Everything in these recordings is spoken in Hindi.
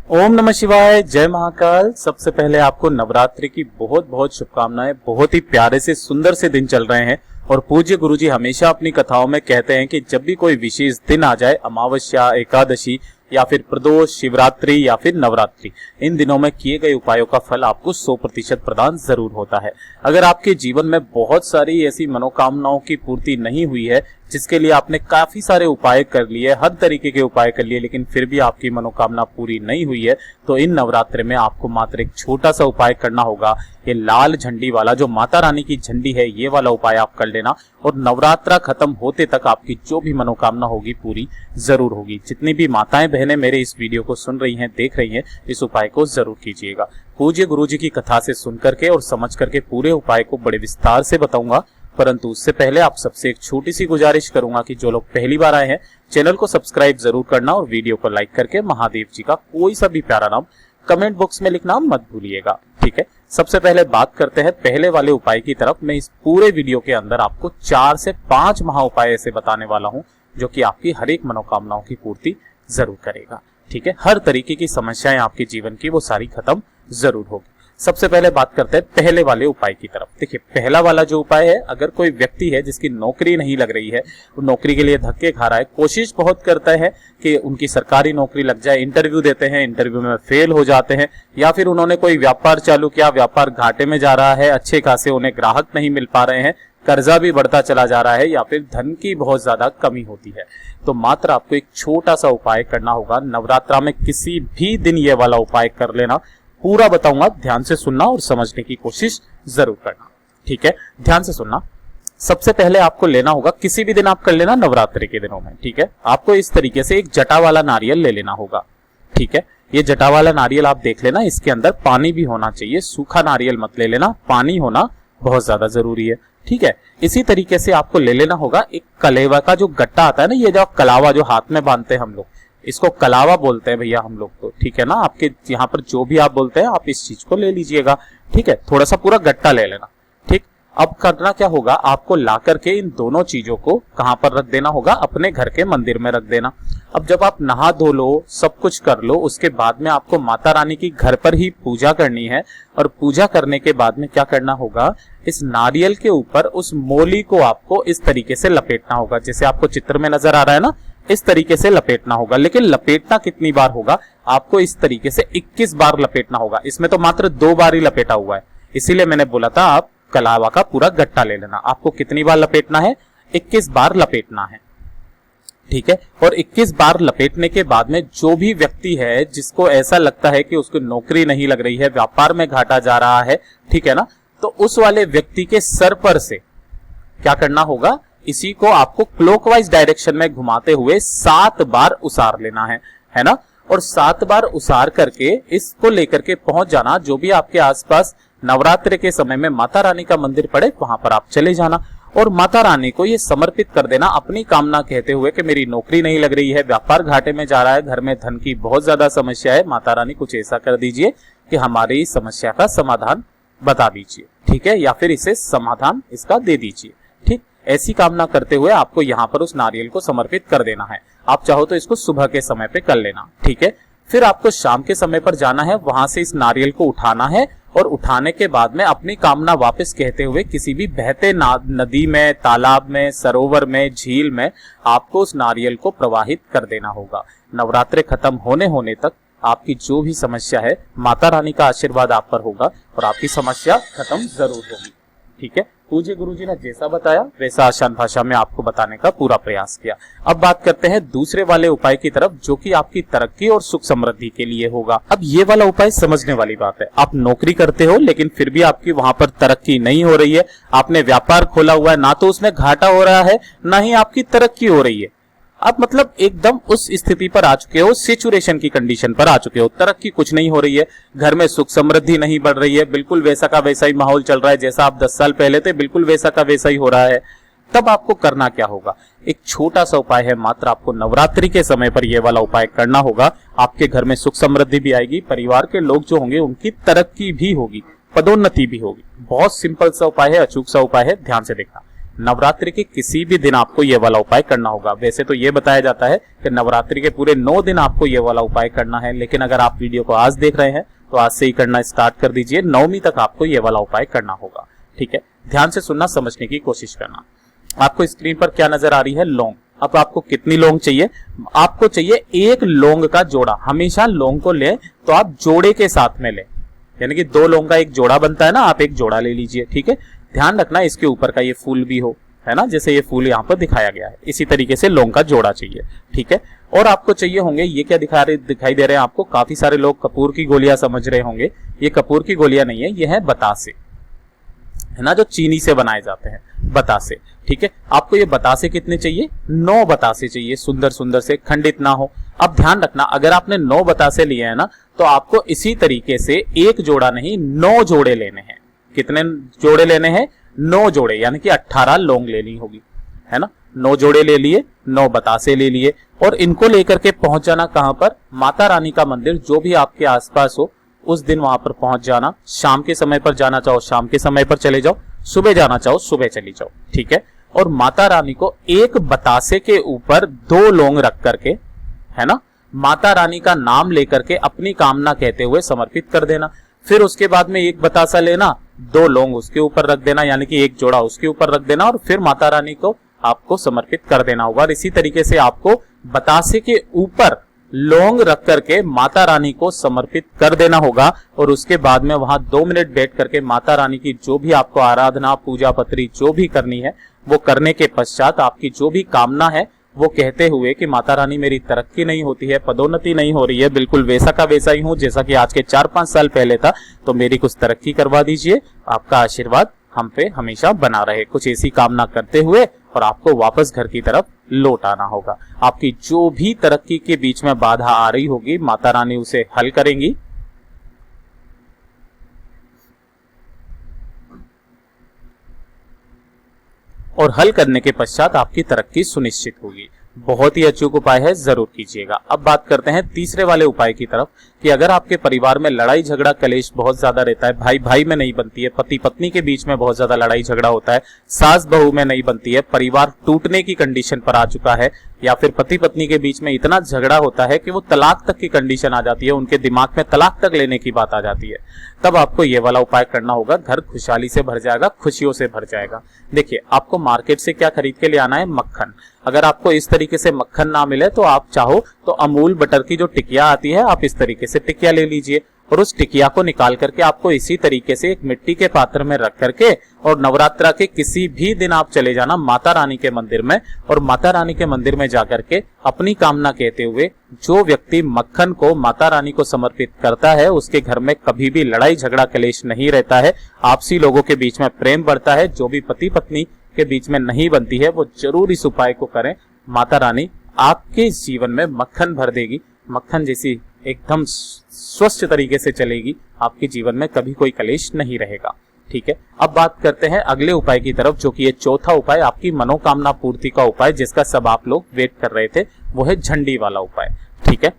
ओम नमः शिवाय, जय महाकाल। सबसे पहले आपको नवरात्रि की बहुत बहुत शुभकामनाएं। बहुत ही प्यारे से सुंदर से दिन चल रहे हैं और पूज्य गुरुजी हमेशा अपनी कथाओं में कहते हैं कि जब भी कोई विशेष दिन आ जाए, अमावस्या, एकादशी या फिर प्रदोष, शिवरात्रि या फिर नवरात्रि, इन दिनों में किए गए उपायों का फल आपको 100% प्रदान जरूर होता है। अगर आपके जीवन में बहुत सारी ऐसी मनोकामनाओं की पूर्ति नहीं हुई है, जिसके लिए आपने काफी सारे उपाय कर लिए, हर तरीके के उपाय कर लिए, लेकिन फिर भी आपकी मनोकामना पूरी नहीं हुई है, तो इन नवरात्रि में आपको मात्र एक छोटा सा उपाय करना होगा। ये लाल झंडी वाला, जो माता रानी की झंडी है, ये वाला उपाय आप कर लेना और नवरात्रा खत्म होते तक आपकी जो भी मनोकामना होगी पूरी जरूर होगी। जितनी भी माताएं बहनें मेरे इस वीडियो को सुन रही हैं, देख रही हैं, इस उपाय को जरूर कीजिएगा। पूज्य गुरुजी की कथा से सुन करके और समझ करके पूरे उपाय को बड़े विस्तार से बताऊंगा, परंतु उससे पहले आप सबसे एक छोटी सी गुजारिश करूंगा कि जो लोग पहली बार आए हैं, चैनल को सब्सक्राइब जरूर करना और वीडियो को लाइक करके महादेव जी का कोई सा भी प्यारा नाम कमेंट बॉक्स में लिखना मत भूलिएगा, ठीक है। सबसे पहले बात करते हैं पहले वाले उपाय की तरफ। मैं इस पूरे वीडियो के अंदर आपको 4 से 5 महा उपाय ऐसे बताने वाला हूं जो कि आपकी हर एक मनोकामनाओं की पूर्ति जरूर करेगा, ठीक है। हर तरीके की समस्याएं आपके जीवन की वो सारी खत्म जरूर होगी। सबसे पहले बात करते हैं पहले वाले उपाय की तरफ। देखिए, पहला वाला जो उपाय है, अगर कोई व्यक्ति है जिसकी नौकरी नहीं लग रही है, वो नौकरी के लिए धक्के खा रहा है, कोशिश बहुत करता है कि उनकी सरकारी नौकरी लग जाए, इंटरव्यू देते हैं, इंटरव्यू में फेल हो जाते हैं, या फिर उन्होंने कोई व्यापार चालू किया, व्यापार घाटे में जा रहा है, अच्छे खासे उन्हें ग्राहक नहीं मिल पा रहे हैं, कर्जा भी बढ़ता चला जा रहा है, या फिर धन की बहुत ज्यादा कमी होती है, तो मात्र आपको एक छोटा सा उपाय करना होगा। नवरात्रा में किसी भी दिन ये वाला उपाय कर लेना। पूरा बताऊंगा, ध्यान से सुनना और समझने की कोशिश जरूर करना, ठीक है। ध्यान से सुनना। सबसे पहले आपको लेना होगा, किसी भी दिन आप कर लेना नवरात्रि के दिनों में, ठीक है। आपको इस तरीके से एक जटा वाला नारियल ले लेना होगा, ठीक है। ये जटा वाला नारियल आप देख लेना, इसके अंदर पानी भी होना चाहिए, सूखा नारियल मत ले लेना, पानी होना बहुत ज्यादा जरूरी है, ठीक है। इसी तरीके से आपको ले लेना होगा एक कलेवा का जो गट्टा आता है ना, ये जो कलावा जो हाथ में बांधते हैं हम लोग, इसको कलावा बोलते हैं भैया हम लोग तो, ठीक है ना। आपके यहाँ पर जो भी आप बोलते हैं, आप इस चीज को ले लीजिएगा, ठीक है। थोड़ा सा पूरा गट्टा ले लेना, ठीक। अब करना क्या होगा, आपको ला करके इन दोनों चीजों को कहां पर रख देना होगा, अपने घर के मंदिर में रख देना। अब जब आप नहा धो लो, सब कुछ कर लो, उसके बाद में आपको माता रानी की घर पर ही पूजा करनी है। और पूजा करने के बाद में क्या करना होगा, इस नारियल के ऊपर उस मोली को आपको इस तरीके से लपेटना होगा, जैसे आपको चित्र में नजर आ रहा है ना, इस तरीके से लपेटना होगा। लेकिन लपेटना कितनी बार होगा, आपको इस तरीके से 21 बार लपेटना होगा। इसमें तो मात्र 2 बार ही लपेटा हुआ है, इसीलिए मैंने बोला था आप कलावा का पूरा गट्टा ले लेना। आपको कितनी बार लपेटना है, 21 बार लपेटना है, ठीक है। और 21 बार लपेटने के बाद में जो भी व्यक्ति है जिसको ऐसा लगता है कि उसको नौकरी नहीं लग रही है, व्यापार में घाटा जा रहा है, ठीक है ना, तो उस वाले व्यक्ति के सर पर से क्या करना होगा, इसी को आपको क्लॉकवाइज डायरेक्शन में घुमाते हुए 7 बार उसार लेना है ना। और 7 बार उसार करके इसको लेकर के पहुंच जाना, जो भी आपके आसपास नवरात्रि के समय में माता रानी का मंदिर पड़े, वहां पर आप चले जाना और माता रानी को ये समर्पित कर देना, अपनी कामना कहते हुए कि मेरी नौकरी नहीं लग रही है, व्यापार घाटे में जा रहा है, घर में धन की बहुत ज्यादा समस्या है, माता रानी कुछ ऐसा कर दीजिए कि हमारी समस्या का समाधान बता दीजिए, ठीक है, या फिर इसे समाधान इसका दे दीजिए, ठीक। ऐसी कामना करते हुए आपको यहाँ पर उस नारियल को समर्पित कर देना है। आप चाहो तो इसको सुबह के समय पे कर लेना, ठीक है। फिर आपको शाम के समय पर जाना है, वहां से इस नारियल को उठाना है और उठाने के बाद में अपनी कामना वापस कहते हुए किसी भी बहते नदी में, तालाब में, सरोवर में, झील में आपको उस नारियल को प्रवाहित कर देना होगा। नवरात्रि खत्म होने तक आपकी जो भी समस्या है, माता रानी का आशीर्वाद आप पर होगा और आपकी समस्या खत्म जरूर होगी, ठीक है। पूज्य गुरुजी ने जैसा बताया वैसा आसान भाषा में आपको बताने का पूरा प्रयास किया। अब बात करते हैं दूसरे वाले उपाय की तरफ, जो कि आपकी तरक्की और सुख समृद्धि के लिए होगा। अब ये वाला उपाय समझने वाली बात है, आप नौकरी करते हो लेकिन फिर भी आपकी वहां पर तरक्की नहीं हो रही है, आपने व्यापार खोला हुआ है, ना तो उसमें घाटा हो रहा है, ना ही आपकी तरक्की हो रही है। आप मतलब एकदम उस स्थिति पर आ चुके हो, सिचुएशन की कंडीशन पर आ चुके हो, तरक्की कुछ नहीं हो रही है, घर में सुख समृद्धि नहीं बढ़ रही है, बिल्कुल वैसा का वैसा ही माहौल चल रहा है, जैसा आप 10 साल पहले थे बिल्कुल वैसा का वैसा ही हो रहा है। तब आपको करना क्या होगा, एक छोटा सा उपाय है, मात्र आपको नवरात्रि के समय पर यह वाला उपाय करना होगा। आपके घर में सुख समृद्धि भी आएगी, परिवार के लोग जो होंगे उनकी तरक्की भी होगी, पदोन्नति भी होगी। बहुत सिंपल सा उपाय है, अचूक सा उपाय है, ध्यान से देखना। नवरात्रि के किसी भी दिन आपको ये वाला उपाय करना होगा। वैसे तो ये बताया जाता है कि नवरात्रि के पूरे 9 दिन आपको ये वाला उपाय करना है, लेकिन अगर आप वीडियो को आज देख रहे हैं तो आज से ही करना स्टार्ट कर दीजिए। 9वीं तक आपको ये वाला उपाय करना होगा। ठीक है, ध्यान से सुनना, समझने की कोशिश करना। आपको स्क्रीन पर क्या नजर आ रही है? लौंग। अब आपको कितनी लौंग चाहिए? आपको चाहिए 1 लौंग का जोड़ा। हमेशा लौंग को ले तो आप जोड़े के साथ में ले, यानी कि 2 लौंग का एक जोड़ा बनता है ना, आप एक जोड़ा ले लीजिए। ठीक है, ध्यान रखना इसके ऊपर का ये फूल भी हो, है ना, जैसे ये फूल यहाँ पर दिखाया गया है, इसी तरीके से लौंग का जोड़ा चाहिए। ठीक है, और आपको चाहिए होंगे, ये क्या दिखाई दे रहे हैं आपको? काफी सारे लोग कपूर की गोलियां समझ रहे होंगे। ये कपूर की गोलियां नहीं है, ये है बतासे, है ना, जो चीनी से बनाए जाते हैं, बतासे। ठीक है, आपको ये बतासे कितने चाहिए? 9 बतासे चाहिए, सुंदर सुंदर से, खंडित ना हो। अब ध्यान रखना, अगर आपने 9 बतासे लिए हैं ना, तो आपको इसी तरीके से 1 जोड़ा नहीं 9 जोड़े लेने हैं। कितने जोड़े लेने हैं? 9 जोड़े, यानी कि 18 लौंग लेनी होगी, है ना। 9 जोड़े ले लिए, 9 बतासे ले लिए, और इनको लेकर के पहुंच जाना कहां पर? माता रानी का मंदिर जो भी आपके आसपास हो, उस दिन वहां पर पहुंच जाना। शाम के समय पर जाना चाहो शाम के समय पर चले जाओ, सुबह जाना चाहो सुबह चली जाओ। ठीक है, और माता रानी को 1 बतासे के ऊपर 2 लौंग रख करके, है ना, माता रानी का नाम लेकर के अपनी कामना कहते हुए समर्पित कर देना। फिर उसके बाद में 1 बतासा लेना, 2 लौंग उसके ऊपर रख देना, यानी कि 1 जोड़ा उसके ऊपर रख देना, और फिर माता रानी को आपको समर्पित कर देना होगा। और इसी तरीके से आपको बतासे के ऊपर लौंग रख करके माता रानी को समर्पित कर देना होगा। और उसके बाद में वहां 2 मिनट बैठ करके माता रानी की जो भी आपको आराधना, पूजा पत्री जो भी करनी है, वो करने के पश्चात आपकी जो भी कामना है वो कहते हुए कि माता रानी मेरी तरक्की नहीं होती है, पदोन्नति नहीं हो रही है, बिल्कुल वैसा का वैसा ही हूं जैसा कि आज के 4-5 साल पहले था, तो मेरी कुछ तरक्की करवा दीजिए, आपका आशीर्वाद हम पे हमेशा बना रहे। कुछ ऐसी कामना करते हुए और आपको वापस घर की तरफ लौट आना होगा। आपकी जो भी तरक्की के बीच में बाधा आ रही होगी, माता रानी उसे हल करेंगी। और हल करने के पश्चात आपकी तरक्की सुनिश्चित होगी। बहुत ही अचूक उपाय है, जरूर कीजिएगा। अब बात करते हैं तीसरे वाले उपाय की तरफ, कि अगर आपके परिवार में लड़ाई झगड़ा कलेश बहुत ज्यादा रहता है, भाई भाई में नहीं बनती है, पति पत्नी के बीच में बहुत ज्यादा लड़ाई झगड़ा होता है, सास बहू में नहीं बनती है, परिवार टूटने की कंडीशन पर आ चुका है, या फिर पति पत्नी के बीच में इतना झगड़ा होता है कि वो तलाक तक की कंडीशन आ जाती है, उनके दिमाग में तलाक तक लेने की बात आ जाती है, तब आपको ये वाला उपाय करना होगा। घर खुशहाली से भर जाएगा, खुशियों से भर जाएगा। देखिए, आपको मार्केट से क्या खरीद के ले आना है? मक्खन। अगर आपको इस तरीके से मक्खन ना मिले तो आप चाहो तो अमूल बटर की जो टिकिया आती है, आप इस तरीके से टिकिया ले लीजिए, और उस टिकिया को निकाल करके आपको इसी तरीके से एक मिट्टी के पात्र में रख करके, और नवरात्रा के किसी भी दिन आप चले जाना माता रानी के मंदिर में, और माता रानी के मंदिर में जाकर के अपनी कामना कहते हुए, जो व्यक्ति मक्खन को माता रानी को समर्पित करता है उसके घर में कभी भी लड़ाई झगड़ा कलेश नहीं रहता है, आपसी लोगों के बीच में प्रेम बढ़ता है। जो भी पति पत्नी के बीच में नहीं बनती है वो जरूर इस उपाय को करें। माता रानी आपके जीवन में मक्खन भर देगी, मक्खन जैसी एकदम स्वस्थ तरीके से चलेगी, आपके जीवन में कभी कोई कलेश नहीं रहेगा। ठीक है, अब बात करते हैं अगले उपाय की तरफ, जो कि ये चौथा उपाय, आपकी मनोकामना पूर्ति का उपाय, जिसका सब आप लोग वेट कर रहे थे, वो है झंडी वाला उपाय। ठीक है,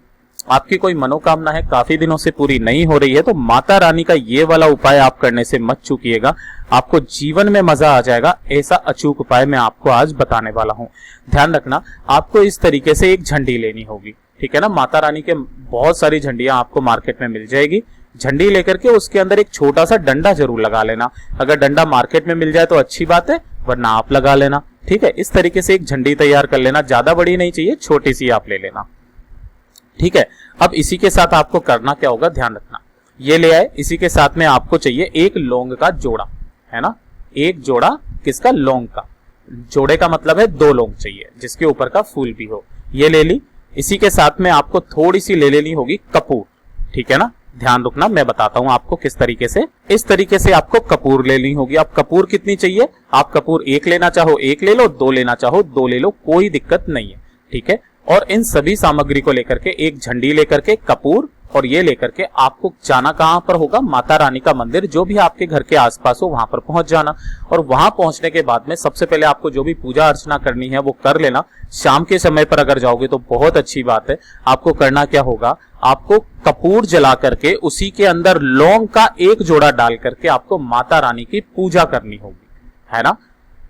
आपकी कोई मनोकामना है काफी दिनों से पूरी नहीं हो रही है, तो माता रानी का ये वाला उपाय आप करने से मत चूकिएगा, आपको जीवन में मजा आ जाएगा। ऐसा अचूक उपाय मैं आपको आज बताने वाला हूं। ध्यान रखना, आपको इस तरीके से एक झंडी लेनी होगी। ठीक है ना, माता रानी के बहुत सारी झंडियां आपको मार्केट में मिल जाएगी। झंडी लेकर के उसके अंदर एक छोटा सा डंडा जरूर लगा लेना। अगर डंडा मार्केट में मिल जाए तो अच्छी बात है, वरना आप लगा लेना। ठीक है, इस तरीके से एक झंडी तैयार कर लेना, ज्यादा बड़ी नहीं चाहिए, छोटी सी आप ले लेना। ठीक है, अब इसी के साथ आपको करना क्या होगा, ध्यान रखना, ये ले आए, इसी के साथ में आपको चाहिए 1 लौंग का जोड़ा, है ना, 1 जोड़ा किसका? लौंग का। जोड़े का मतलब है 2 लौंग चाहिए जिसके ऊपर का फूल भी हो, ये ले ली। इसी के साथ में आपको थोड़ी सी ले लेनी होगी कपूर। ठीक है ना, ध्यान रखना, मैं बताता हूं आपको किस तरीके से। इस तरीके से आपको कपूर लेनी होगी। अब कपूर कितनी चाहिए? आप कपूर 1 लेना चाहो 1 ले लो, 2 लेना चाहो 2 ले लो, कोई दिक्कत नहीं है। ठीक है, और इन सभी सामग्री को लेकर के, एक झंडी लेकर के, कपूर और ये लेकर के आपको जाना कहां पर होगा? माता रानी का मंदिर, जो भी आपके घर के आसपास हो वहां पर पहुंच जाना। और वहां पहुंचने के बाद में सबसे पहले आपको जो भी पूजा अर्चना करनी है वो कर लेना। शाम के समय पर अगर जाओगे तो बहुत अच्छी बात है। आपको करना क्या होगा? आपको कपूर जला करके उसी के अंदर लौंग का 1 जोड़ा डाल करके आपको माता रानी की पूजा करनी होगी, है ना।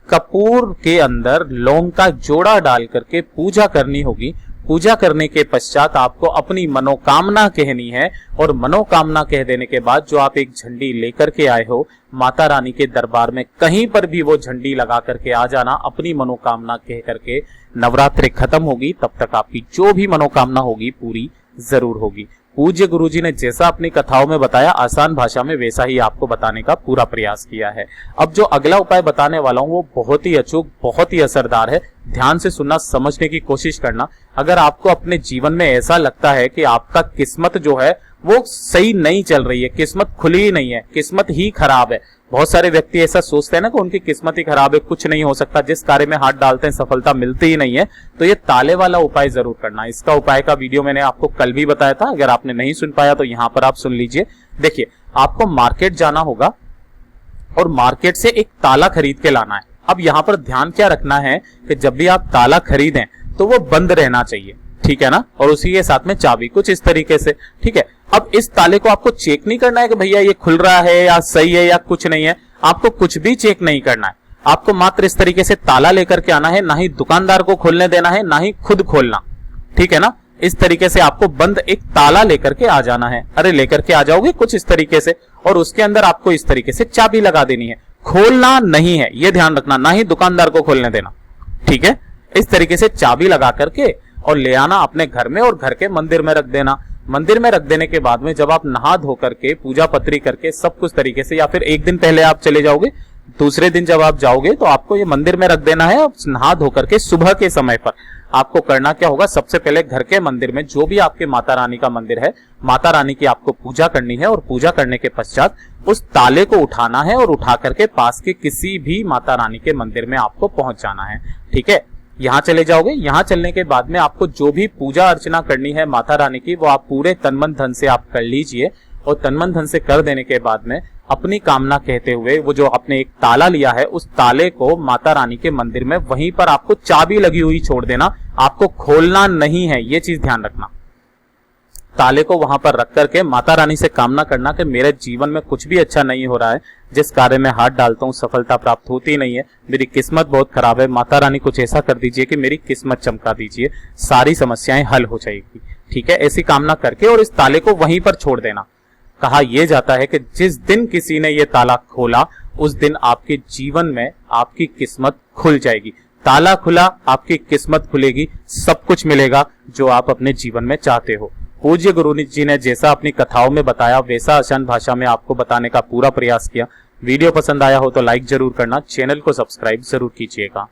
कपूर के अंदर लौंग का जोड़ा डाल करके पूजा करनी होगी। पूजा करने के पश्चात आपको अपनी मनोकामना कहनी है और मनोकामना कह देने के बाद जो आप एक झंडी लेकर के आए हो माता रानी के दरबार में कहीं पर भी वो झंडी लगा करके आ जाना, अपनी मनोकामना कह करके। नवरात्रि खत्म होगी तब तक आपकी जो भी मनोकामना होगी पूरी जरूर होगी। पूज्य गुरुजी ने जैसा अपनी कथाओं में बताया आसान भाषा में वैसा ही आपको बताने का पूरा प्रयास किया है। अब जो अगला उपाय बताने वाला हूं वो बहुत ही अचूक, बहुत ही असरदार है। ध्यान से सुनना, समझने की कोशिश करना। अगर आपको अपने जीवन में ऐसा लगता है कि आपका किस्मत जो है वो सही नहीं चल रही है, किस्मत खुली ही नहीं है, किस्मत ही खराब है, बहुत सारे व्यक्ति ऐसा सोचते हैं ना कि उनकी किस्मत ही खराब है, कुछ नहीं हो सकता, जिस कार्य में हाथ डालते हैं सफलता मिलती ही नहीं है, तो ये ताले वाला उपाय जरूर करना। इसका उपाय का वीडियो मैंने आपको कल भी बताया था, अगर आपने नहीं सुन पाया तो यहां पर आप सुन लीजिए। देखिए, आपको मार्केट जाना होगा और मार्केट से एक ताला खरीद के लाना है। अब यहां पर ध्यान क्या रखना है कि जब भी आप ताला खरीदें तो वो बंद रहना चाहिए, ठीक है ना, और उसी के साथ में चाबी, कुछ इस तरीके से, ठीक है। अब इस ताले को आपको चेक नहीं करना है कि भैया ये खुल रहा है या सही है या कुछ नहीं है, आपको कुछ भी चेक नहीं करना है। आपको मात्र इस तरीके से ताला लेकर के आना है, ना ही दुकानदार को खोलने देना है, ना ही खुद खोलना, ठीक है ना। इस तरीके से आपको बंद एक ताला लेकर के आ जाना है। अरे लेकर के आ जाओगे कुछ इस तरीके से, और उसके अंदर आपको इस तरीके से चाबी लगा देनी है, खोलना नहीं है, यह ध्यान रखना, ना ही दुकानदार को खोलने देना, ठीक है। इस तरीके से चाबी लगा करके और ले आना अपने घर में और घर के मंदिर में रख देना। मंदिर में रख देने के बाद में जब आप नहा धो करके पूजा पत्री करके सब कुछ तरीके से, या फिर एक दिन पहले आप चले जाओगे, दूसरे दिन जब आप जाओगे तो आपको ये मंदिर में रख देना है। नहा धो करके सुबह के समय पर आपको करना क्या होगा, सबसे पहले घर के मंदिर में जो भी आपके माता रानी का मंदिर है, माता रानी की आपको पूजा करनी है, और पूजा करने के पश्चात उस ताले को उठाना है और उठा करके पास के किसी भी माता रानी के मंदिर में आपको पहुंच जाना है, ठीक है। यहां चले जाओगे, यहां चलने के बाद में आपको जो भी पूजा अर्चना करनी है माता रानी की वो आप पूरे तन मन धन से आप कर लीजिए, और तन मन धन से कर देने के बाद में अपनी कामना कहते हुए वो जो आपने एक ताला लिया है उस ताले को माता रानी के मंदिर में वहीं पर आपको चाबी लगी हुई छोड़ देना, आपको खोलना नहीं है, ये चीज ध्यान रखना। ताले को वहां पर रख करके माता रानी से कामना करना कि मेरे जीवन में कुछ भी अच्छा नहीं हो रहा है, जिस कार्य में हाथ डालता हूं सफलता प्राप्त होती नहीं है, मेरी किस्मत बहुत खराब है, माता रानी कुछ ऐसा कर दीजिए कि मेरी किस्मत चमका दीजिए, सारी समस्याएं हल हो जाएगी, ठीक है। ऐसी कामना करके और इस ताले को वहीं पर छोड़ देना। कहा यह जाता है कि जिस दिन किसी ने यह ताला खोला उस दिन आपके जीवन में आपकी किस्मत खुल जाएगी। ताला खुला, आपकी किस्मत खुलेगी, सब कुछ मिलेगा जो आप अपने जीवन में चाहते हो। पूज्य गुरु जी ने जैसा अपनी कथाओं में बताया वैसा आसान भाषा में आपको बताने का पूरा प्रयास किया। वीडियो पसंद आया हो तो लाइक जरूर करना, चैनल को सब्सक्राइब जरूर कीजिएगा।